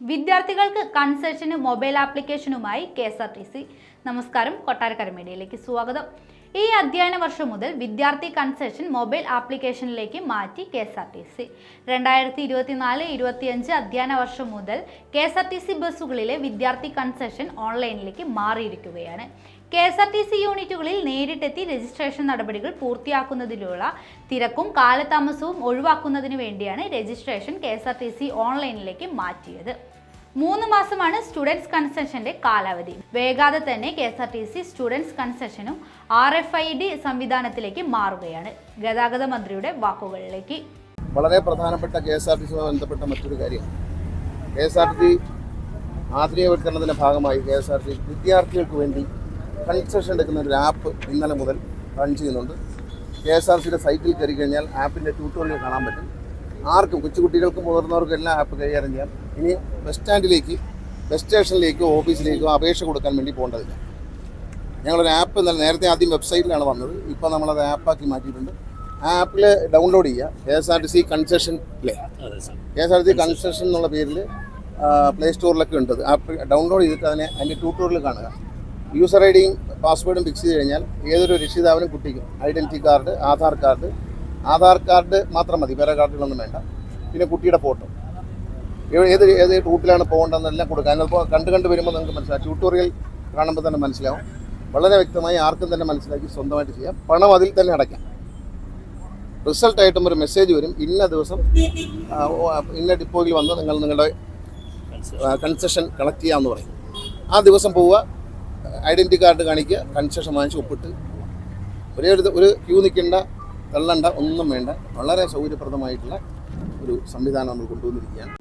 വിദ്യാർത്ഥികൾക്ക് കൺസെഷന് മൊബൈൽ ആപ്ലിക്കേഷനുമായി KSRTC. നമസ്കാരം, കൊട്ടാരക്കര മീഡിയയിലേക്ക് സ്വാഗതം. ഈ അധ്യയന വർഷം മുതൽ വിദ്യാർത്ഥി കൺസെഷൻ മൊബൈൽ ആപ്ലിക്കേഷനിലേക്ക് മാറ്റി KSRTC. 2024-25 അധ്യയന വർഷം മുതൽ KSRTC ബസ്സുകളിലെ വിദ്യാർത്ഥി കൺസെഷൻ ഓൺലൈനിലേക്ക് മാറിയിരിക്കുകയാണ്. KSRTC യൂണിറ്റുകളിൽ നേരിട്ടെത്തി രജിസ്ട്രേഷൻ നടപടികൾ പൂർത്തിയാക്കുന്നതിലുള്ള തിരക്കും കാലതാമസവും ഒഴിവാക്കുന്നതിന് വേണ്ടിയാണ് രജിസ്ട്രേഷൻ KSRTC ഓൺലൈനിലേക്ക് മാറ്റിയത്. 3 മാസമാണ് സ്റ്റുഡൻസ് കൺസെഷന്റെ കാലാവധി. വേഗാതെ തന്നെ KSRTC സ്റ്റുഡൻസ് കൺസെഷനും RFID സംവിധാനത്തിലേക്ക് മാറുകയാണ്. ഗതാഗത മന്ത്രിയുടെ വാക്കുകളിലേക്ക്. വളരെ പ്രധാനപ്പെട്ട KSRTCയുമായി ബന്ധപ്പെട്ട മറ്റൊരു കാര്യം, KSRTC ആധുനികവൽക്കരണത്തിന്റെ ഭാഗമായി KSRTC വിദ്യാർത്ഥികൾക്ക് വേണ്ടി കൺസെഷൻ എടുക്കുന്ന ഒരു ആപ്പ് ഇന്നലെ മുതൽ റൺ ചെയ്യുന്നുണ്ട്. KSRTCയുടെ സൈറ്റിൽ കയറി കഴിഞ്ഞാൽ ആപ്പിൻ്റെ ട്യൂട്ടോറിയൽ കാണാൻ പറ്റും. ആർക്കും, കൊച്ചുകുട്ടികൾക്കും മുതിർന്നവർക്കും എല്ലാം ആപ്പ് കൈകാര്യം ചെയ്യാം. ഇനി ബസ് സ്റ്റേഷനിലേക്കോ ഓഫീസിലേക്കോ അപേക്ഷ കൊടുക്കാൻ വേണ്ടി പോകേണ്ടതില്ല. ഞങ്ങളൊരു ആപ്പ് നേരത്തെ ആദ്യം വെബ്സൈറ്റിലാണ് വന്നത്, ഇപ്പോൾ നമ്മളത് ആപ്പാക്കി മാറ്റിയിട്ടുണ്ട്. ആ ആപ്പിൽ ഡൗൺലോഡ് ചെയ്യുക. KSRTC കൺസെഷൻ KSRTC കൺസെഷൻ എന്നുള്ള പേരിൽ പ്ലേ സ്റ്റോറിലൊക്കെ ഉണ്ട്. ആപ്പ് ഡൗൺലോഡ് ചെയ്തിട്ട് അതിൻ്റെ ട്യൂട്ടോറിയൽ കാണുക. യൂസർ ഐഡിയും പാസ്വേഡും ഫിക്സ് ചെയ്ത് കഴിഞ്ഞാൽ ഏതൊരു രക്ഷിതാവിനും കുട്ടിക്കും ഐഡൻറ്റിറ്റി കാർഡ്, ആധാർ കാർഡ് മാത്രം മതി, വേറെ കാർഡുകളൊന്നും വേണ്ട. പിന്നെ കുട്ടിയുടെ ഫോട്ടോ, ഏത് റൂട്ടിലാണ് പോകേണ്ടതെന്നെല്ലാം കൊടുക്കുക. അതിനപ്പോൾ കണ്ട് വരുമ്പോൾ നിങ്ങൾക്ക് മനസ്സിലാവും. ട്യൂട്ടോറിയൽ കാണുമ്പോൾ തന്നെ മനസ്സിലാവും. വളരെ വ്യക്തമായി ആർക്കും തന്നെ മനസ്സിലാക്കി സ്വന്തമായിട്ട് ചെയ്യാം. പണം അതിൽ തന്നെ അടയ്ക്കാം. റിസൾട്ടായിട്ടും ഒരു മെസ്സേജ് വരും, ഇന്ന ദിവസം ഇന്ന ഡിപ്പോയിൽ വന്ന് നിങ്ങളുടെ കൺസെഷൻ കളക്ട് ചെയ്യാമെന്ന് പറയും. ആ ദിവസം പോവുക, ഐഡൻറ്റിറ്റി കാർഡ് കാണിക്കുക, കൺസെഷൻ വാങ്ങിച്ച് ഒപ്പിട്ട് ഒരു ക്യൂ നിൽക്കേണ്ട, തള്ളണ്ട, ഒന്നും വേണ്ട. വളരെ സൗകര്യപ്രദമായിട്ടുള്ള ഒരു സംവിധാനം നമ്മൾ കൊണ്ടുവന്നിരിക്കുകയാണ്.